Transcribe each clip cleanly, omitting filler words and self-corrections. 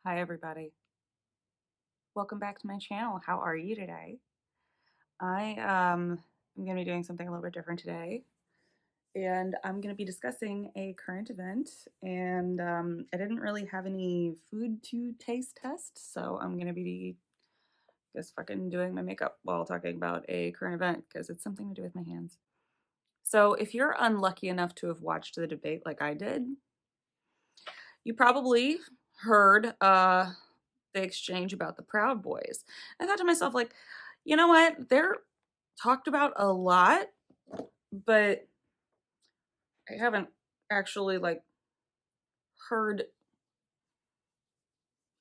Hi, everybody. Welcome back to my channel. How are you today? I am going to be doing something a little bit different today, and I'm going to be discussing a current event. And I didn't really have any food to taste test, so I'm going to be just fucking doing my makeup while talking about a current event because it's something to do with my hands. So, if you're unlucky enough to have watched the debate like I did, you probably heard the exchange about the Proud Boys. I thought to myself, like, you know what? They're talked about a lot, but I haven't actually heard.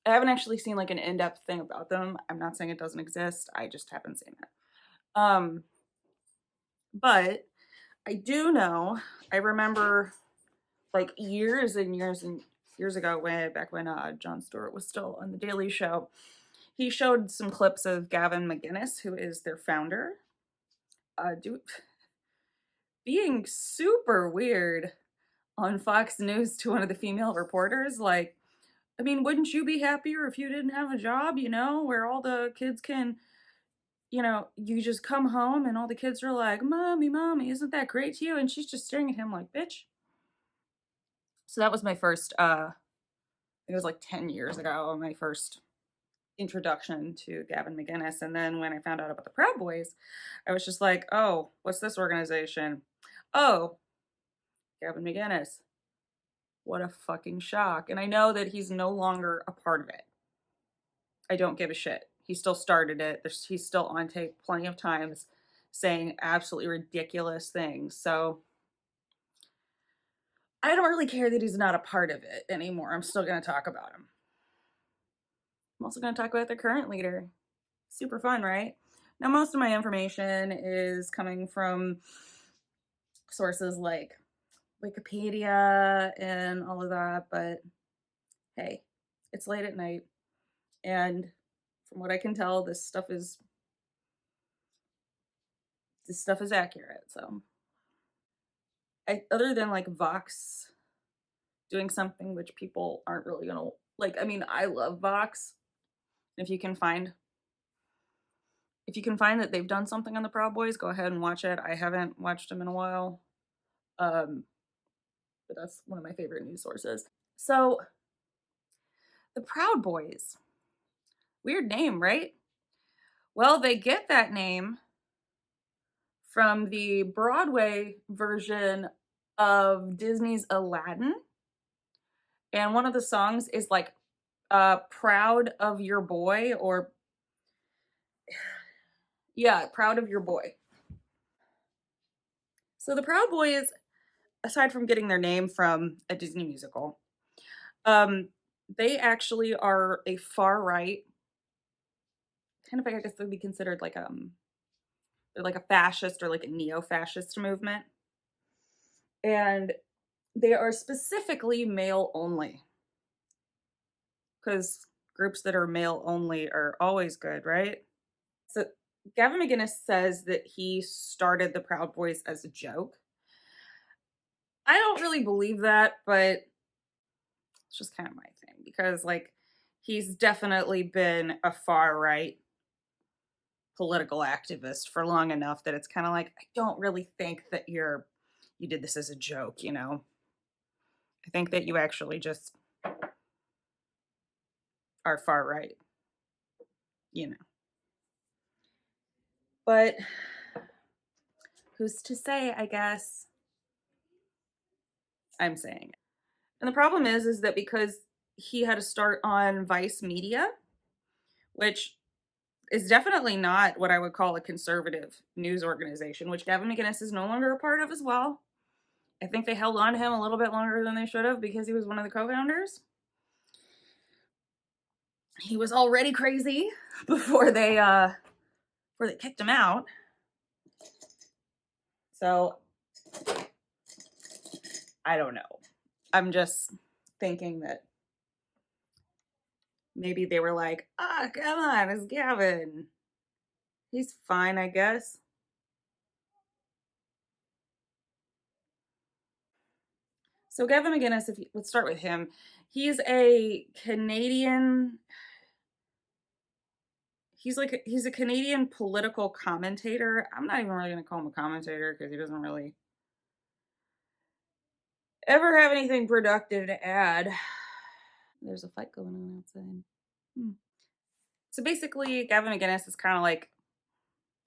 I haven't actually seen like an in-depth thing about them. I'm not saying it doesn't exist. I just haven't seen it. Um, but I do know. I remember like years and years and years ago, way back when Jon Stewart was still on the Daily Show. He showed some clips of Gavin McInnes, who is their founder, do being super weird on Fox News to one of the female reporters. Like, I mean, wouldn't you be happier if you didn't have a job, where all the kids can, you just come home and all the kids are like, Mommy, Mommy, isn't that great to you? And she's just staring at him like, bitch. So that was my first, it was like 10 years ago, my first introduction to Gavin McInnes. And then when I found out about the Proud Boys, I was just like, oh, what's this organization? Oh, Gavin McInnes. What a fucking shock. And I know that he's no longer a part of it. I don't give a shit. He still started it. He's still on tape plenty of times saying absolutely ridiculous things. So I don't really care that he's not a part of it anymore. I'm still going to talk about him. I'm also going to talk about the current leader. Super fun, right? Now, most of my information is coming from sources like Wikipedia and all of that, but hey, it's late at night. And from what I can tell, this stuff is accurate. So, other than like Vox doing something which people aren't really gonna like. I mean, I love Vox. If you can find that they've done something on the Proud Boys, go ahead and watch it. I haven't watched them in a while, um, but that's one of my favorite news sources. So, the Proud Boys, weird name, right? Well, they get that name from the Broadway version of Disney's Aladdin. And one of the songs is like proud of your boy, or yeah, proud of your boy. So the Proud Boys, aside from getting their name from a Disney musical, um, they actually are a far right kind of, I guess they'd be considered like they're like a fascist or like a neo-fascist movement. And they are specifically male only. Because groups that are male only are always good, right? So Gavin McInnes says that he started the Proud Boys as a joke. I don't really believe that, but it's just kind of my thing because, like, he's definitely been a far right political activist for long enough that it's kind of like, I don't really think that you did this as a joke. I think that you actually just are far right, you know. But who's to say, I guess I'm saying it. And the problem is that because he had to start on Vice Media, which is definitely not what I would call a conservative news organization, which Gavin McInnes is no longer a part of as well. I think they held on to him a little bit longer than they should have because he was one of the co-founders. He was already crazy before they kicked him out. So I don't know. I'm just thinking that maybe they were like, come on, it's Gavin. He's fine, I guess. So Gavin McInnes, let's start with him. He's a Canadian. He's a Canadian political commentator. I'm not even really going to call him a commentator because he doesn't really ever have anything productive to add. There's a fight going on outside. Hmm. So basically, Gavin McInnes is kind of like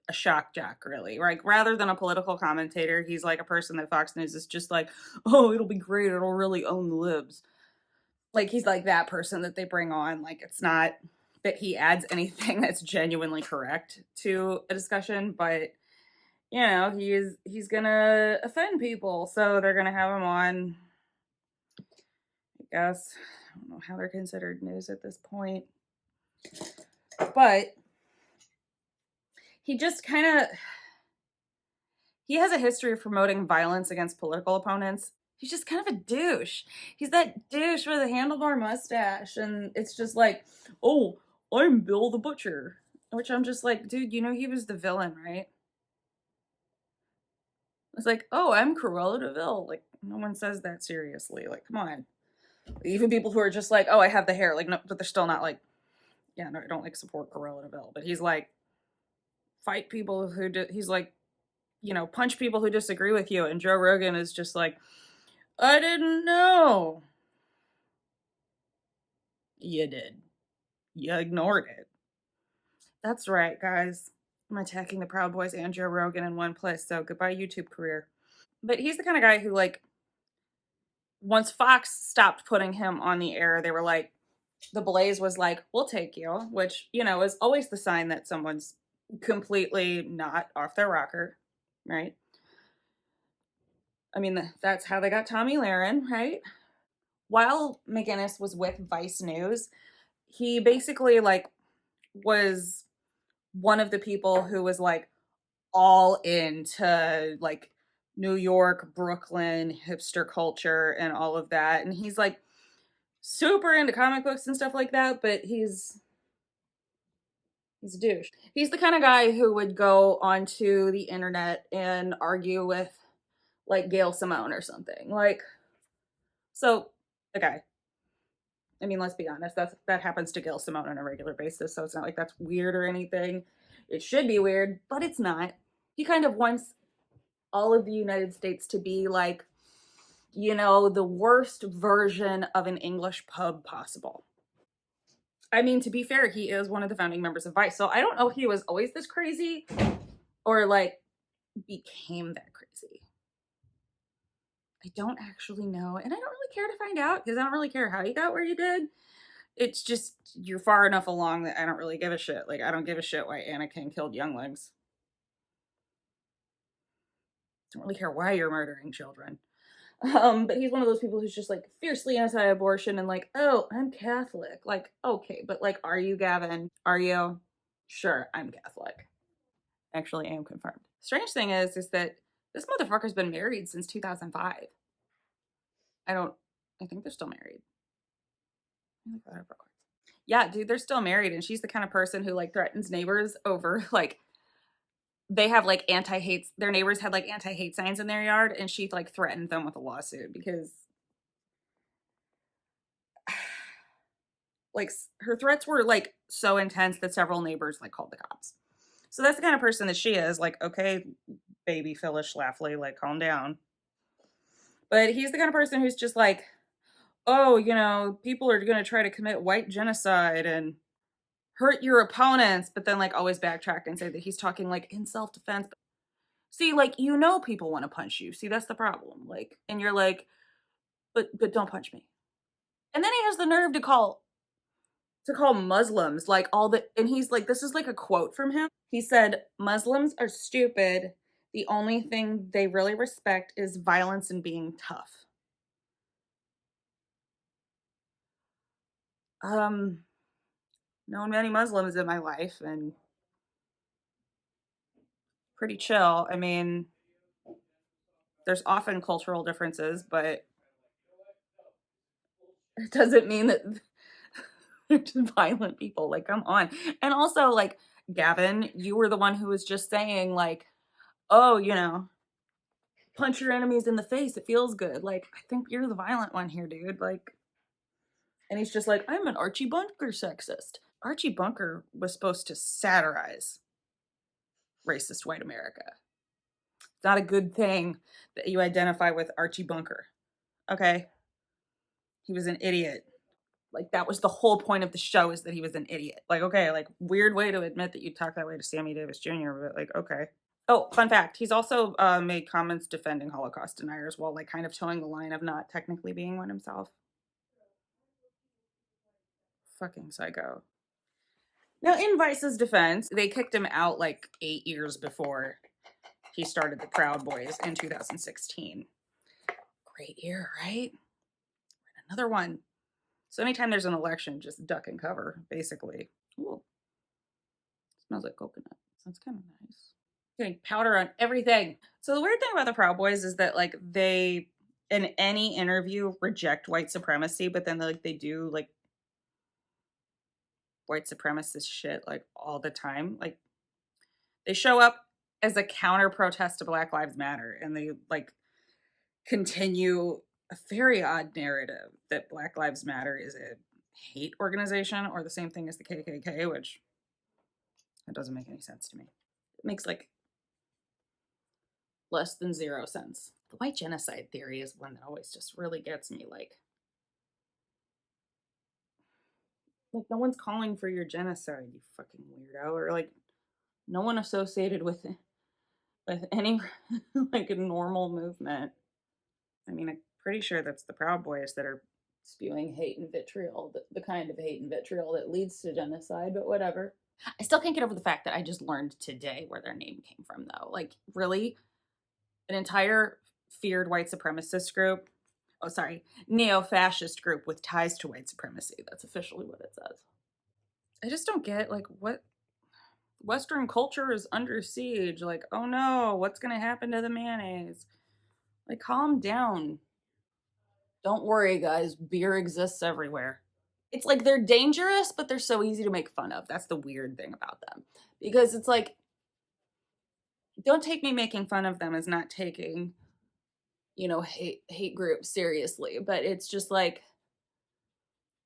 a shock jock, really. Like, rather than a political commentator, he's like a person that Fox News is just like, oh, it'll be great. It'll really own the libs. Like, he's like that person that they bring on. Like, it's not that he adds anything that's genuinely correct to a discussion, but he's gonna offend people, so they're gonna have him on. I guess I don't know how they're considered news at this point, but he just kind of he has a history of promoting violence against political opponents. He's just kind of a douche. He's that douche with a handlebar mustache, and it's just like, oh, I'm Bill the Butcher, which I'm just like, dude, he was the villain, right? It's like, oh, I'm Cruella de Vil. Like, no one says that seriously. Like, come on. Even people who are just like, oh, I have the hair, like, no, but they're still not like, yeah, no, I don't like support Cruella de Vil. But he's like, fight people who he's like, punch people who disagree with you. And Joe Rogan is just like, I didn't know. You did. You ignored it. That's right, guys. I'm attacking the Proud Boys and Joe Rogan in one place. So goodbye, YouTube career. But he's the kind of guy who, like, once Fox stopped putting him on the air, they were like, the Blaze was like, we'll take you, which, is always the sign that someone's completely not off their rocker, right? I mean, that's how they got Tommy Lahren, right? While McInnes was with Vice News, he basically, like, was one of the people who was, like, all into, like, New York, Brooklyn, hipster culture and all of that. And he's, like, super into comic books and stuff like that, but he's a douche. He's the kind of guy who would go onto the internet and argue with, like, Gail Simone or something. Like, so the guy. I mean, let's be honest. That happens to Gail Simone on a regular basis, so it's not like that's weird or anything. It should be weird, but it's not. He kind of wants all of the United States to be like, the worst version of an English pub possible. I mean, to be fair, he is one of the founding members of Vice, so I don't know if he was always this crazy or, like, became that crazy. I don't actually know, and I don't really care to find out because I don't really care how you got where you did. It's just you're far enough along that I don't really give a shit. Like, I don't give a shit why Anakin killed younglings. I don't really care why you're murdering children. But he's one of those people who's just, like, fiercely anti-abortion and, like, oh, I'm Catholic. Like, okay, but, like, are you, Gavin? Are you? Sure, I'm Catholic. Actually, I am confirmed. Strange thing is that this motherfucker's been married since 2005. I think they're still married. Yeah, dude, they're still married, and she's the kind of person who, like, threatens neighbors over, like, they have, like, anti-hate, their neighbors had, like, anti-hate signs in their yard, and she, like, threatened them with a lawsuit because, like, her threats were, like, so intense that several neighbors, like, called the cops. So that's the kind of person that she is. Like, okay, baby Phyllis Schlafly, like, calm down. But he's the kind of person who's just like, oh, people are going to try to commit white genocide and hurt your opponents, but then, like, always backtrack and say that he's talking, like, in self-defense. See, like, people want to punch you. See, that's the problem. Like, and you're like, but don't punch me. And then he has the nerve to call Muslims, like, and he's like, this is like a quote from him. He said, Muslims are stupid. The only thing they really respect is violence and being tough. Known many Muslims in my life and pretty chill. I mean, there's often cultural differences, but it doesn't mean that they're just violent people. Like, come on. And also, like, Gavin, you were the one who was just saying, like, oh, punch your enemies in the face. It feels good. Like, I think you're the violent one here, dude. Like, and he's just like, I'm an Archie Bunker sexist. Archie Bunker was supposed to satirize racist white America. It's not a good thing that you identify with Archie Bunker. Okay? He was an idiot. Like, that was the whole point of the show, is that he was an idiot. Like, okay, like, weird way to admit that you talk that way to Sammy Davis Jr., but like, okay. Oh, fun fact. He's also made comments defending Holocaust deniers while like kind of towing the line of not technically being one himself. Fucking psycho. Now, in Vice's defense, they kicked him out like 8 years before he started the Proud Boys in 2016. Great year, right? Another one. So anytime there's an election, just duck and cover, basically. Ooh, smells like coconut. That's kind of nice. Getting powder on everything. So the weird thing about the Proud Boys is that like they, in any interview, reject white supremacy, but then like they do like white supremacist shit like all the time. Like they show up as a counter protest to Black Lives Matter, and they like continue a very odd narrative that Black Lives Matter is a hate organization or the same thing as the KKK, which that doesn't make any sense to me. It makes like less than 0 sense. The white genocide theory is one that always just really gets me. Like no one's calling for your genocide, you fucking weirdo, or like no one associated with it, with any like a normal movement. I mean, I'm pretty sure that's the Proud Boys that are spewing hate and vitriol, the kind of hate and vitriol that leads to genocide, but whatever. I still can't get over the fact that I just learned today where their name came from, though. Like, really? An entire feared white supremacist group. Oh, sorry. Neo-fascist group with ties to white supremacy. That's officially what it says. I just don't get, like, what Western culture is under siege. Like, oh no, what's going to happen to the mayonnaise? Like, calm down. Don't worry, guys. Beer exists everywhere. It's like they're dangerous, but they're so easy to make fun of. That's the weird thing about them. Because it's like, don't take me making fun of them as not taking, hate groups seriously. But it's just like,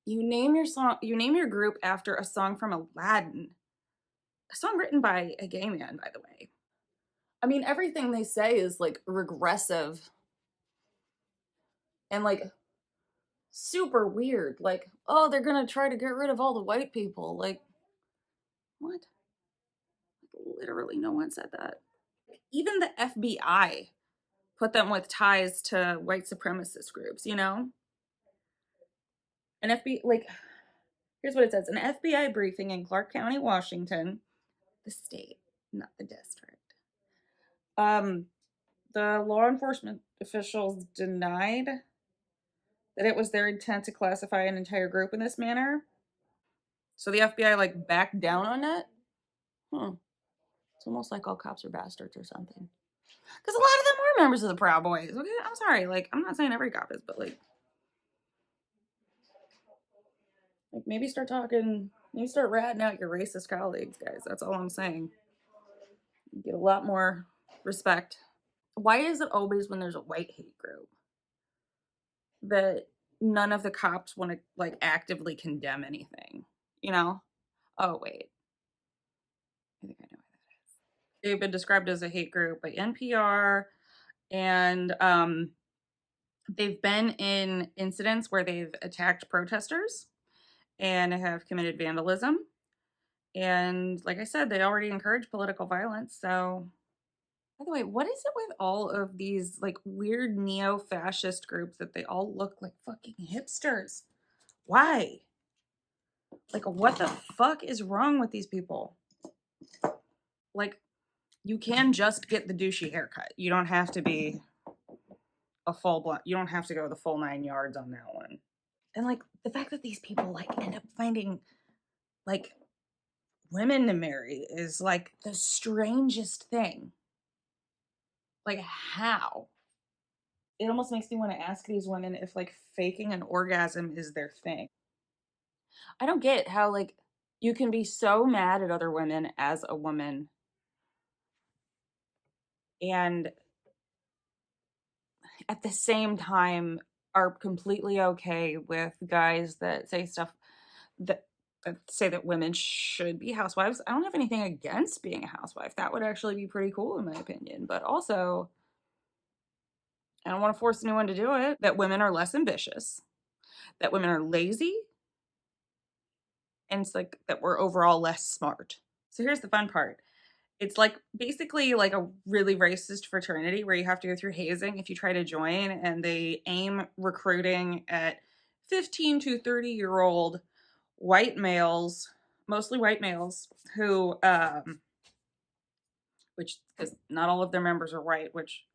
you name your group after a song from Aladdin. A song written by a gay man, by the way. I mean, everything they say is like regressive and like super weird. Like, oh, they're gonna try to get rid of all the white people. Like, what? Literally, no one said that. Even the FBI put them with ties to white supremacist groups, An FBI, like, here's what it says: an FBI briefing in Clark County, Washington, the state, not the district. The law enforcement officials denied that it was their intent to classify an entire group in this manner. So the FBI like backed down on it. It's almost like all cops are bastards or something. Because a lot of them were members of the Proud Boys. Okay, I'm sorry. Like, I'm not saying every cop is, but like maybe start ratting out your racist colleagues, guys. That's all I'm saying. You get a lot more respect. Why is it always when there's a white hate group that none of the cops want to like actively condemn anything? Oh wait, I think I know what that is. They've been described as a hate group by NPR, and they've been in incidents where they've attacked protesters and have committed vandalism. And like I said, they already encourage political violence. So, by the way, what is it with all of these like weird neo-fascist groups that they all look like fucking hipsters? Why? Like, what the fuck is wrong with these people? Like, you can just get the douchey haircut. You don't have to be a full blood. You don't have to go the full 9 yards on that one. And like the fact that these people like end up finding like women to marry is like the strangest thing. Like, how? It almost makes me want to ask these women if like faking an orgasm is their thing. I don't get how like you can be so mad at other women as a woman and at the same time are completely okay with guys that say stuff that, that say that women should be housewives. I don't have anything against being a housewife. That would actually be pretty cool in my opinion. But also, I don't want to force anyone to do it. That women are less ambitious, that women are lazy, and it's like that we're overall less smart. So here's the fun part. It's like basically like a really racist fraternity where you have to go through hazing if you try to join, and they aim recruiting at 15 to 30-year-old white males, mostly white males, who, which, because not all of their members are white, which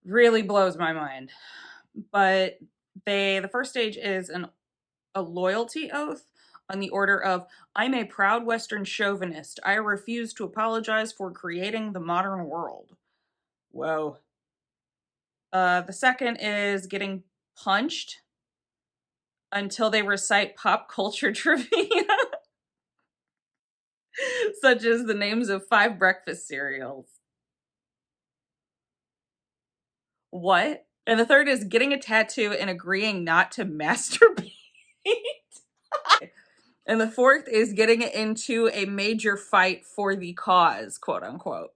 really blows my mind. But the first stage is a loyalty oath on the order of, I'm a proud Western chauvinist. I refuse to apologize for creating the modern world. Whoa. The second is getting punched until they recite pop culture trivia, such as the names of 5 breakfast cereals. What? And the third is getting a tattoo and agreeing not to masturbate. And the fourth is getting into a major fight for the cause, quote unquote.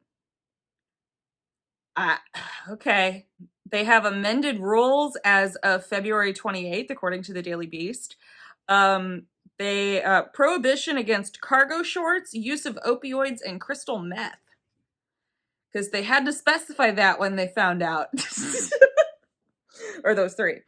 Okay. They have amended rules as of February 28th, according to the Daily Beast. They prohibition against cargo shorts, use of opioids, and crystal meth. Because they had to specify that when they found out. Or those three.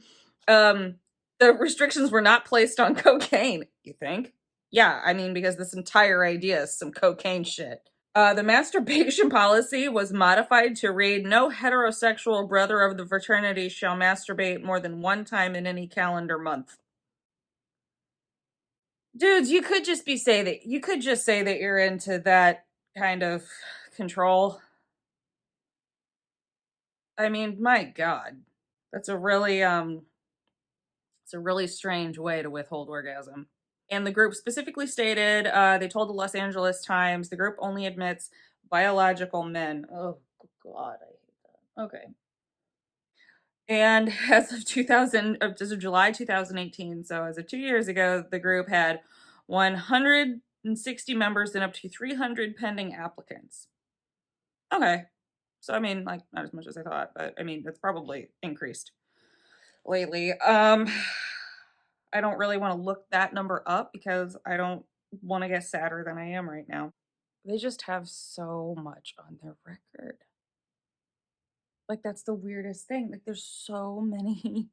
The restrictions were not placed on cocaine, you think? Yeah, I mean, because this entire idea is some cocaine shit. The masturbation policy was modified to read, no heterosexual brother of the fraternity shall masturbate more than one time in any calendar month. Dudes, you could just say that you're into that kind of control. I mean, my God. That's a really it's a really strange way to withhold orgasm. And the group specifically stated, they told the Los Angeles Times, the group only admits biological men. Oh, God, I hate that. Okay. And as of July 2018, so as of 2 years ago, the group had 160 members and up to 300 pending applicants. Okay. So, I mean, like, not as much as I thought, but I mean, it's probably increased lately. I don't really want to look that number up because I don't want to get sadder than I am right now. They just have so much on their record. Like, that's the weirdest thing. Like, there's so many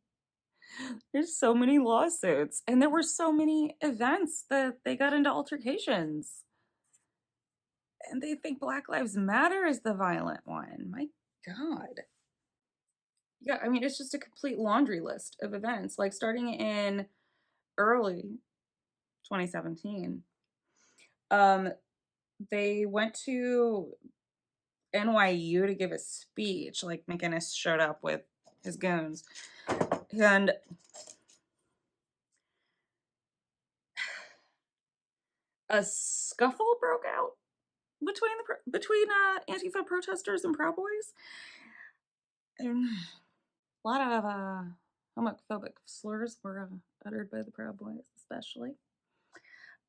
lawsuits, and there were so many events that they got into altercations. And they think Black Lives Matter is the violent one. My God. Yeah, I mean, it's just a complete laundry list of events. Like, starting in early 2017, um, they went to NYU to give a speech. Like, McGinnis showed up with his goons. And a scuffle broke out between Antifa protesters and Proud Boys. And a lot of homophobic slurs were uttered by the Proud Boys, especially.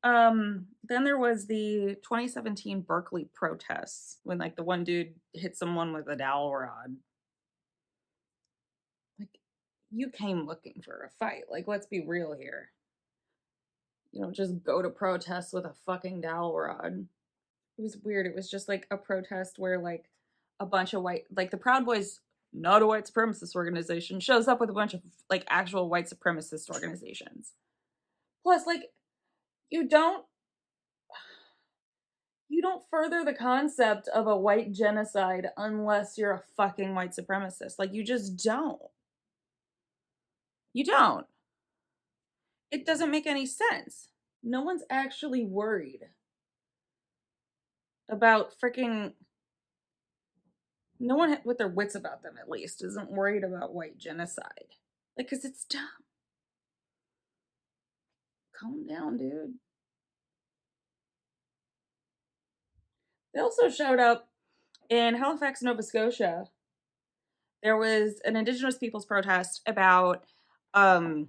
Then there was the 2017 Berkeley protests when, like, the one dude hit someone with a dowel rod. Like, you came looking for a fight. Like, let's be real here. You don't just go to protests with a fucking dowel rod. It was weird. It was just like a protest where, like, a bunch of like, the Proud Boys, not a white supremacist organization, shows up with a bunch of, like, actual white supremacist organizations. Plus, like, you don't further the concept of a white genocide unless you're a fucking white supremacist. Like, you just don't. You don't. It doesn't make any sense. No one's actually worried about freaking. No one with their wits about them, at least, isn't worried about white genocide. Like, because it's dumb. Calm down, dude. They also showed up in Halifax, Nova Scotia. There was an Indigenous peoples protest about um,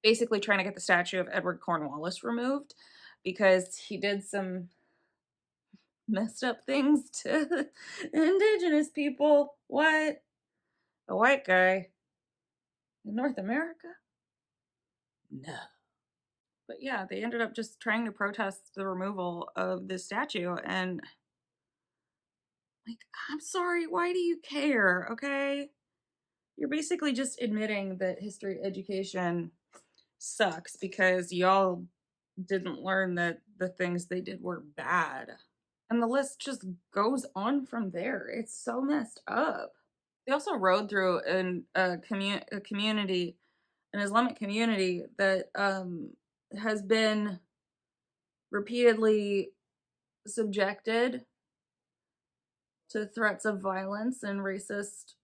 basically trying to get the statue of Edward Cornwallis removed because he did some messed up things to Indigenous people. What? A white guy in North America? No. But yeah, they ended up just trying to protest the removal of the statue. And, like, I'm sorry, why do you care? Okay. You're basically just admitting that history education sucks because y'all didn't learn that the things they did were bad. And the list just goes on from there. It's so messed up. They also rode through a community, an Islamic community that has been repeatedly subjected to threats of violence and racist,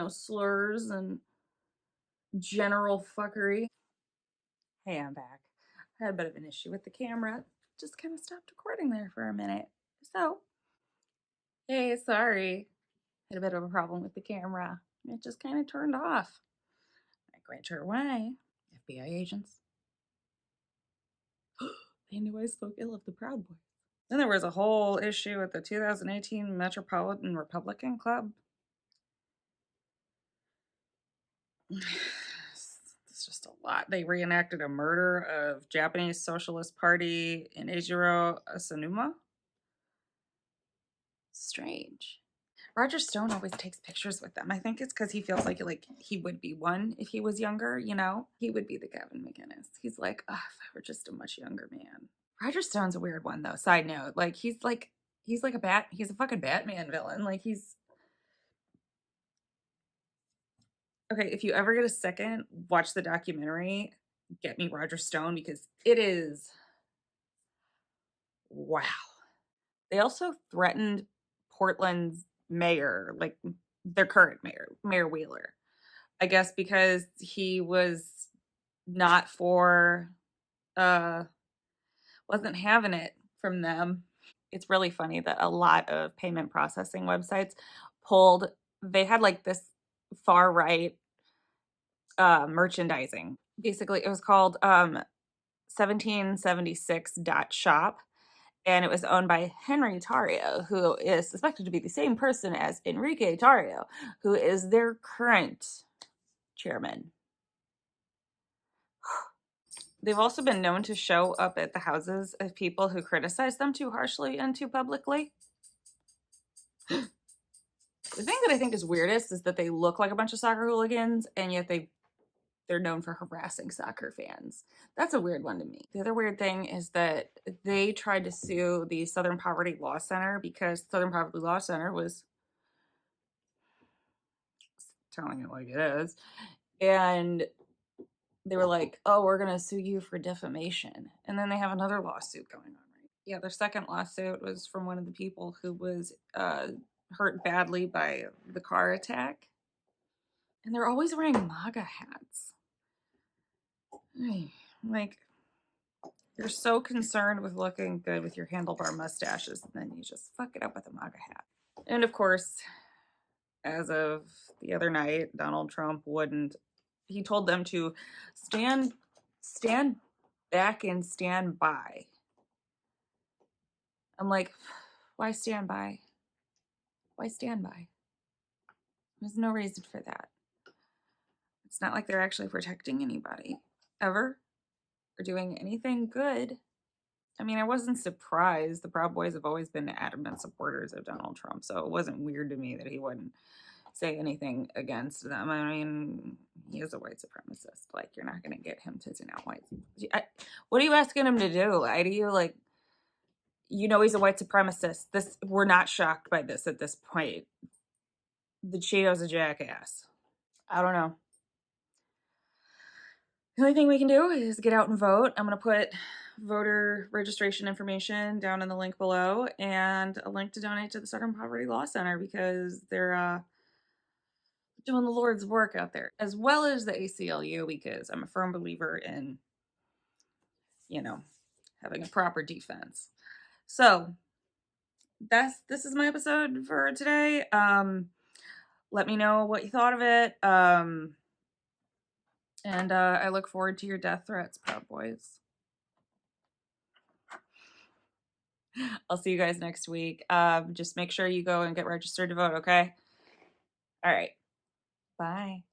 slurs and general fuckery. Hey, I'm back. I had a bit of an issue with the camera. Just kind of stopped recording there for a minute. So, hey, sorry. Had a bit of a problem with the camera. It just kind of turned off. Not quite sure why. FBI agents. They knew I spoke ill of the Proud Boys. Then there was a whole issue with the 2018 Metropolitan Republican Club. It's just a lot. They reenacted a murder of Japanese Socialist Party in Eijiro Asanuma. Strange. Roger Stone always takes pictures with them. I think it's because he feels like he would be one if he was younger, He would be the Gavin McInnes. He's like, oh, if I were just a much younger man. Roger Stone's a weird one though. Side note. He's a fucking Batman villain. Okay, if you ever get a second, watch the documentary, Get Me Roger Stone, because it is wow. They also threatened Portland's mayor, like their current mayor, Mayor Wheeler. I guess because he was not for wasn't having it from them. It's really funny that a lot of payment processing websites pulled they had like this far right merchandising. Basically, it was called 1776.shop, and it was owned by Henry Tario, who is suspected to be the same person as Enrique Tario, who is their current chairman. They've also been known to show up at the houses of people who criticize them too harshly and too publicly. The thing that I think is weirdest is that they look like a bunch of soccer hooligans, and yet they're known for harassing soccer fans. That's a weird one to me. The other weird thing is that they tried to sue the Southern Poverty Law Center because Southern Poverty Law Center was telling it like it is. And they were like, oh, we're going to sue you for defamation. And then they have another lawsuit going on, right? Yeah, their second lawsuit was from one of the people who was hurt badly by the car attack. And they're always wearing MAGA hats. Like, you're so concerned with looking good with your handlebar mustaches, and then you just fuck it up with a MAGA hat. And of course, as of the other night, Donald Trump wouldn't. He told them to stand back and stand by. I'm like, why stand by? Why stand by? There's no reason for that. It's not like they're actually protecting anybody ever or doing anything good. I mean, I wasn't surprised. The Proud Boys have always been adamant supporters of Donald Trump, so it wasn't weird to me that he wouldn't say anything against them. I mean, he is a white supremacist. Like, you're not going to get him to denounce white. What are you asking him to do? Lie to you? Like, he's a white supremacist. We're not shocked by this at this point. The Cheeto's a jackass. I don't know. The only thing we can do is get out and vote. I'm going to put voter registration information down in the link below and a link to donate to the Southern Poverty Law Center because they're doing the Lord's work out there, as well as the ACLU, because I'm a firm believer in, having a proper defense. So this is my episode for today. Let me know what you thought of it. And I look forward to your death threats, Proud Boys. I'll see you guys next week. Just make sure you go and get registered to vote, okay? All right. Bye.